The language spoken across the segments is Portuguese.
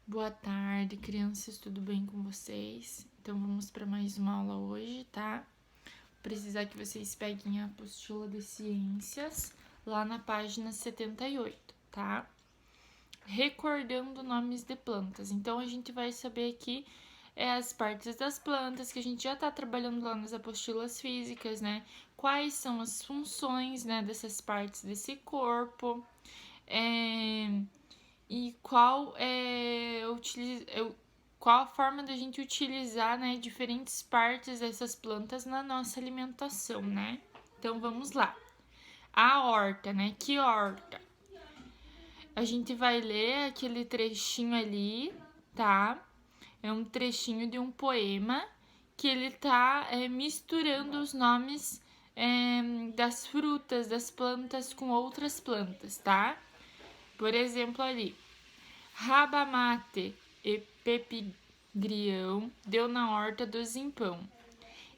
Boa tarde, crianças, tudo bem com vocês? Então vamos para mais uma aula hoje, tá? Vou precisar que vocês peguem a apostila de ciências lá na página 78, tá? Recordando nomes de plantas. Então a gente vai saber aqui as partes das plantas que a gente já tá trabalhando lá nas apostilas físicas, né? Quais são as funções, né, dessas partes desse corpo. E qual a forma da gente utilizar, né, diferentes partes dessas plantas na nossa alimentação, né? Então vamos lá. A horta, né? Que horta? A gente vai ler aquele trechinho ali, tá? É um trechinho de um poema que ele tá misturando os nomes das frutas, das plantas com outras plantas, tá? Por exemplo, ali, rabamate e pepigrião deu na horta do Zimpão,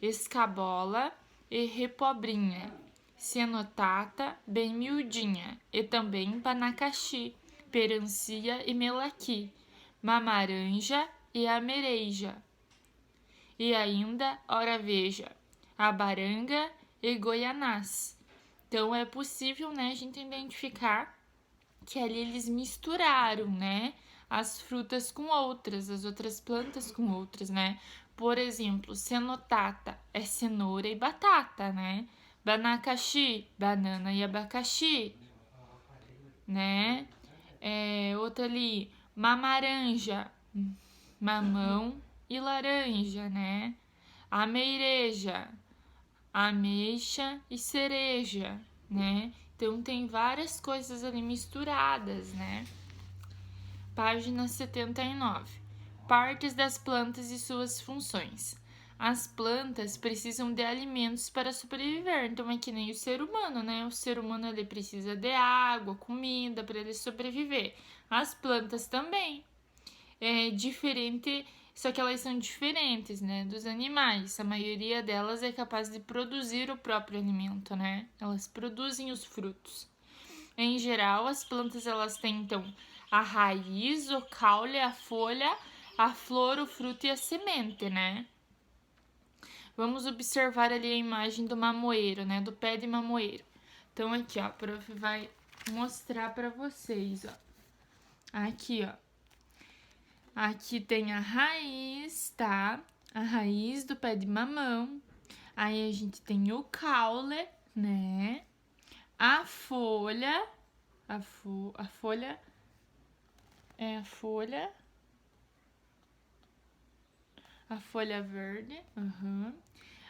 escabola e repobrinha, cenotata bem miudinha, e também panacaxi, perancia e melaqui, mamaranja e amereja. E ainda, ora veja, abaranga e goianás. Então é possível, né, a gente identificar que ali eles misturaram, né, as frutas com outras, as outras plantas com outras, né? Por exemplo, cenotata é cenoura e batata, né? Banacaxi, banana e abacaxi, né? Outra ali, mamaranja, mamão e laranja, né? Ameireja, ameixa e cereja, né? Então tem várias coisas ali misturadas, né? Página 79. Partes das plantas e suas funções. As plantas precisam de alimentos para sobreviver, então é que nem o ser humano, né? O ser humano ele precisa de água, comida para ele sobreviver. As plantas também. É diferente, só que elas são diferentes, né, dos animais. A maioria delas é capaz de produzir o próprio alimento, né? Elas produzem os frutos. Em geral, as plantas elas têm então a raiz, o caule, a folha, a flor, o fruto e a semente, né? Vamos observar ali a imagem do mamoeiro, né? Do pé de mamoeiro. Então aqui, ó, a prof vai mostrar para vocês, ó. Aqui, ó. Aqui tem a raiz, tá? A raiz do pé de mamão. Aí a gente tem o caule, né? A folha, a folha é a folha verde.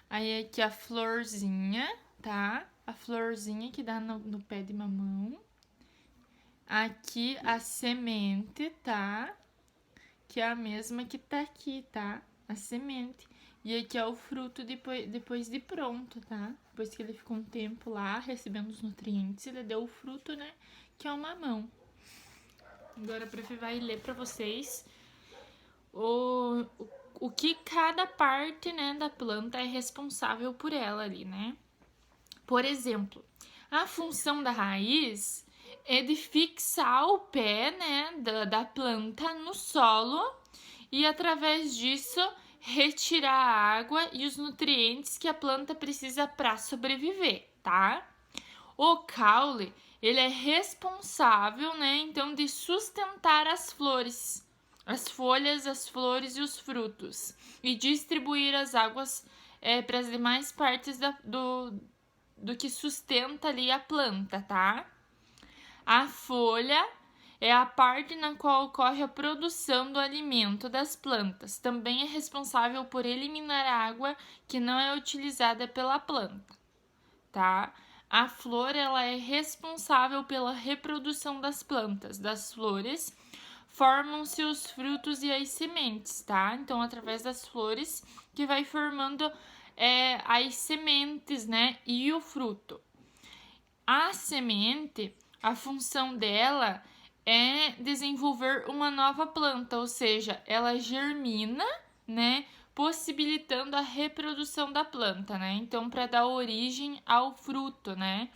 Aí aqui a florzinha, tá? A florzinha que dá no pé de mamão. Aqui a semente, tá? Que é a mesma que tá aqui, tá? A semente. E aqui é o fruto depois de pronto, tá? Depois que ele ficou um tempo lá recebendo os nutrientes, ele deu o fruto, né? Que é o mamão. Agora a prof vai ler para vocês o que cada parte, né, da planta é responsável por ela ali, né? Por exemplo, a função da raiz é de fixar o pé, né, da planta no solo e através disso retirar a água e os nutrientes que a planta precisa para sobreviver, tá? O caule, ele é responsável, né, então de sustentar as flores, as folhas, as flores e os frutos e distribuir as águas para as demais partes do que sustenta ali a planta, tá? A folha é a parte na qual ocorre a produção do alimento das plantas. Também é responsável por eliminar a água que não é utilizada pela planta, tá? A flor ela é responsável pela reprodução das plantas, das flores. Formam-se os frutos e as sementes, tá? Então, através das flores que vai formando as sementes, né? E o fruto. A semente, a função dela é desenvolver uma nova planta, ou seja, ela germina, né? Possibilitando a reprodução da planta, né? Então, para dar origem ao fruto, né?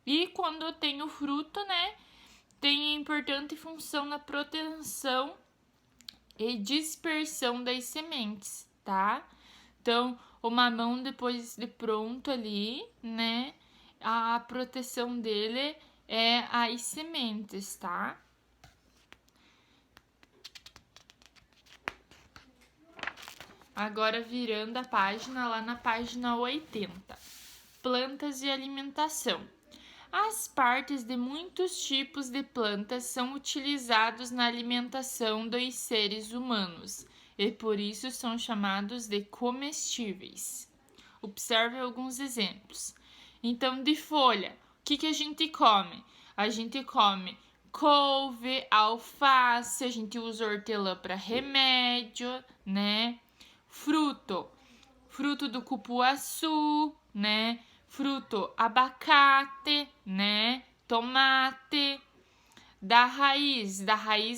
E quando tem o fruto, né? Tem importante função na proteção e dispersão das sementes, tá? Então, o mamão, depois de pronto ali, né? A proteção dele é as sementes, tá? Agora, virando a página, lá na página 80. Plantas e alimentação. As partes de muitos tipos de plantas são utilizados na alimentação dos seres humanos e por isso são chamados de comestíveis. Observe alguns exemplos. Então, de folha, o que a gente come? A gente come couve, alface, a gente usa hortelã para remédio, né? Fruto do cupuaçu, né? Fruto abacate, né? Tomate. Da raiz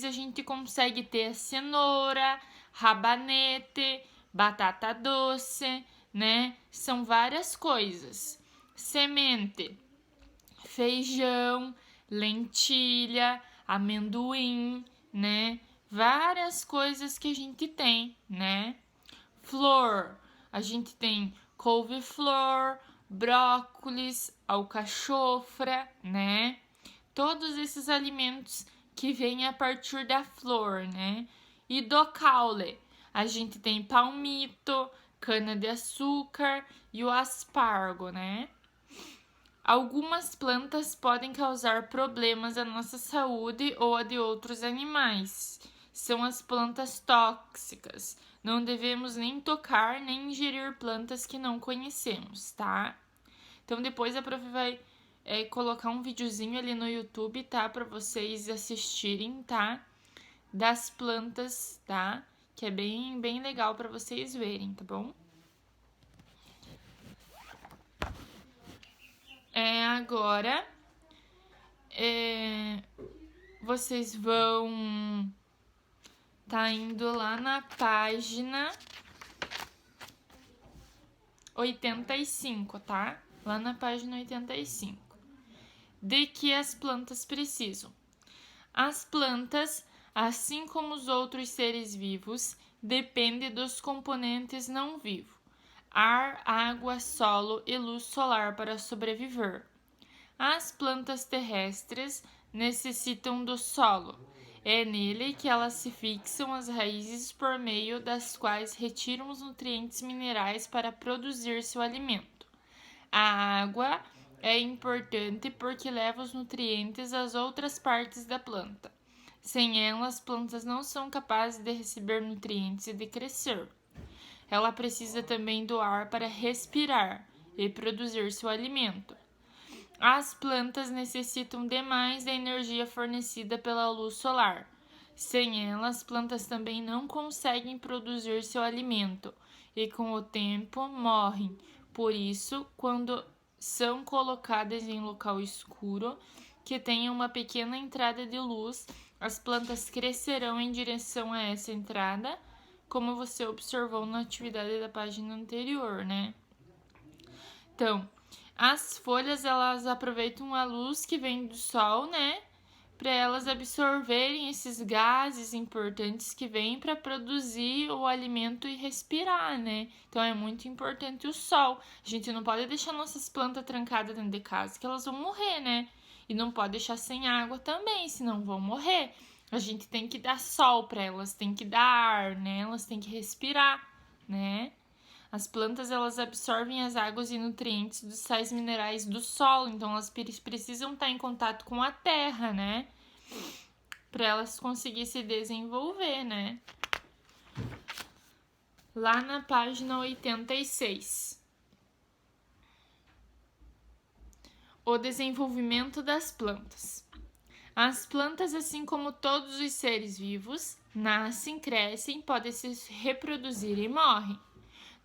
a gente consegue ter cenoura, rabanete, batata doce, né? São várias coisas. Semente, feijão, lentilha, amendoim, né? Várias coisas que a gente tem, né? Flor, a gente tem couve-flor, brócolis, alcachofra, né? Todos esses alimentos que vêm a partir da flor, né? E do caule, a gente tem palmito, cana-de-açúcar e o aspargo, né? Algumas plantas podem causar problemas à nossa saúde ou a de outros animais. São as plantas tóxicas. Não devemos nem tocar nem ingerir plantas que não conhecemos, tá? Então depois a prof vai colocar um videozinho ali no YouTube, tá? Para vocês assistirem, tá? Das plantas, tá? Que é bem legal para vocês verem, tá bom? Agora, vocês vão tá indo lá na página 85, tá? Lá na página 85. De que as plantas precisam? As plantas, assim como os outros seres vivos, dependem dos componentes não vivos: ar, água, solo e luz solar para sobreviver. As plantas terrestres necessitam do solo. É nele que elas se fixam as raízes por meio das quais retiram os nutrientes minerais para produzir seu alimento. A água é importante porque leva os nutrientes às outras partes da planta. Sem ela, as plantas não são capazes de receber nutrientes e de crescer. Ela precisa também do ar para respirar e produzir seu alimento. As plantas necessitam demais da energia fornecida pela luz solar. Sem ela, as plantas também não conseguem produzir seu alimento e, com o tempo, morrem. Por isso, quando são colocadas em local escuro, que tenha uma pequena entrada de luz, as plantas crescerão em direção a essa entrada, como você observou na atividade da página anterior, né? Então, as folhas, elas aproveitam a luz que vem do sol, né? Para elas absorverem esses gases importantes que vêm para produzir o alimento e respirar, né? Então é muito importante o sol. A gente não pode deixar nossas plantas trancadas dentro de casa, que elas vão morrer, né? E não pode deixar sem água também, senão vão morrer. A gente tem que dar sol para elas, tem que dar ar, né? Elas têm que respirar, né? As plantas, elas absorvem as águas e nutrientes dos sais minerais do solo, então elas precisam estar em contato com a terra, né? Para elas conseguirem se desenvolver, né? Lá na página 86. O desenvolvimento das plantas. As plantas, assim como todos os seres vivos, nascem, crescem, podem se reproduzir e morrem.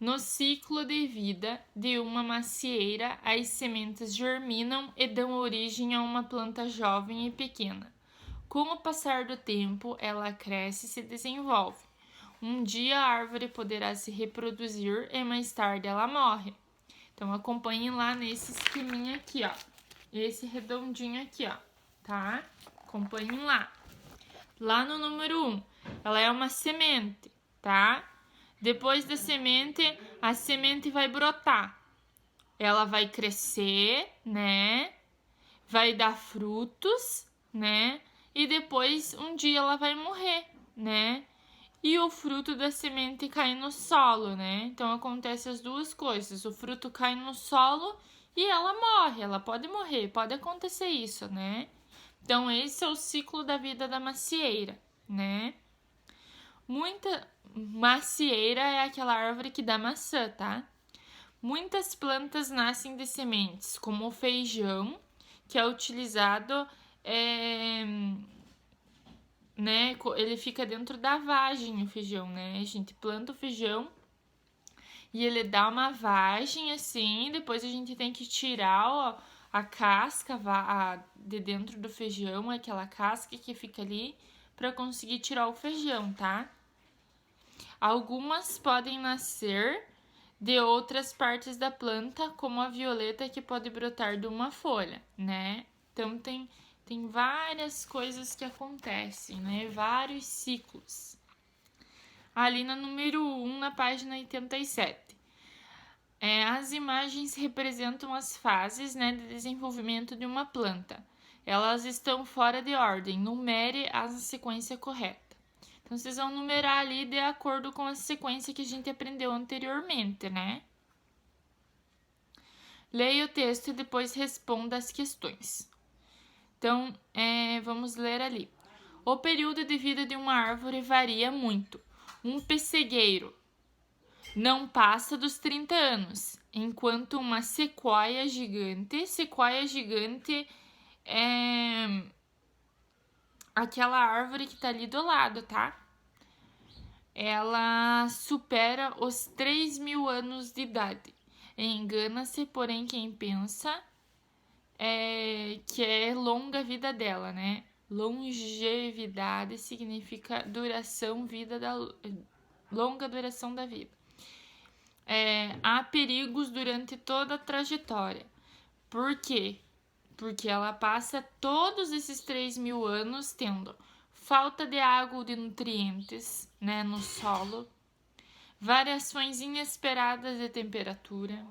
No ciclo de vida de uma macieira, as sementes germinam e dão origem a uma planta jovem e pequena. Com o passar do tempo, ela cresce e se desenvolve. Um dia a árvore poderá se reproduzir e mais tarde ela morre. Então acompanhem lá nesse esqueminha aqui, ó. Esse redondinho aqui, ó, tá? Acompanhem lá. Lá no número 1. ela é uma semente, tá? Depois da semente, a semente vai brotar. Ela vai crescer, né? Vai dar frutos, né? E depois, um dia, ela vai morrer, né? E o fruto da semente cai no solo, né? Então, acontece as duas coisas. O fruto cai no solo e ela morre. Ela pode morrer, pode acontecer isso, né? Então, esse é o ciclo da vida da macieira, né? Muita macieira é aquela árvore que dá maçã, tá? Muitas plantas nascem de sementes, como o feijão, que é utilizado, né? Ele fica dentro da vagem, o feijão, né? A gente planta o feijão e ele dá uma vagem assim, depois a gente tem que tirar, ó, a casca de dentro do feijão, aquela casca que fica ali, para conseguir tirar o feijão, tá? Algumas podem nascer de outras partes da planta, como a violeta que pode brotar de uma folha, né? Então tem várias coisas que acontecem, né? Vários ciclos. Ali na número 1, na página 87. As imagens representam as fases, né, de desenvolvimento de uma planta. Elas estão fora de ordem. Numere a sequência correta. Então, vocês vão numerar ali de acordo com a sequência que a gente aprendeu anteriormente, né? Leia o texto e depois responda as questões. Então, vamos ler ali. O período de vida de uma árvore varia muito. Um pessegueiro não passa dos 30 anos, enquanto uma sequoia gigante é aquela árvore que tá ali do lado, tá? Ela supera os 3.000 anos de idade. Engana-se, porém, quem pensa que é longa a vida dela, né? Longevidade significa longa duração da vida. Há perigos durante toda a trajetória. Por quê? Porque ela passa todos esses 3.000 anos tendo falta de água ou de nutrientes, né, no solo, variações inesperadas de temperatura,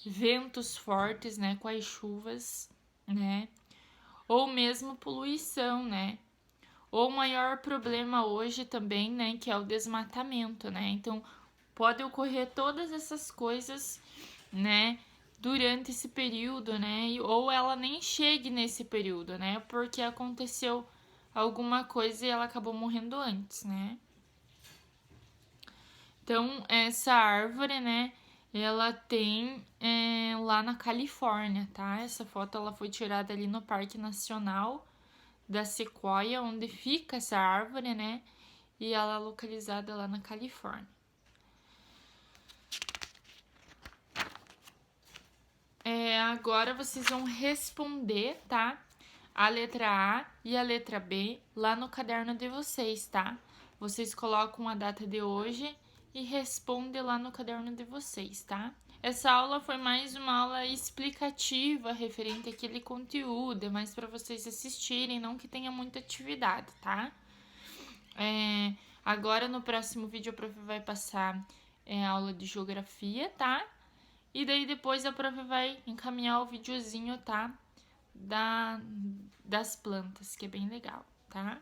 ventos fortes, né, com as chuvas, né, ou mesmo poluição, né. O maior problema hoje também, né, que é o desmatamento, né. Então, pode ocorrer todas essas coisas, né, durante esse período, né, ou ela nem chegue nesse período, né, porque aconteceu alguma coisa e ela acabou morrendo antes, né. Então, essa árvore, né, ela tem lá na Califórnia, tá? Essa foto ela foi tirada ali no Parque Nacional da Sequoia, onde fica essa árvore, né, e ela é localizada lá na Califórnia. Agora vocês vão responder, tá? A letra A e a letra B lá no caderno de vocês, tá? Vocês colocam a data de hoje e respondem lá no caderno de vocês, tá? Essa aula foi mais uma aula explicativa referente àquele conteúdo, é mais para vocês assistirem, não que tenha muita atividade, tá? Agora no próximo vídeo a prof vai passar a aula de geografia, tá? E daí depois a prof vai encaminhar o videozinho, tá? Das plantas, que é bem legal, tá?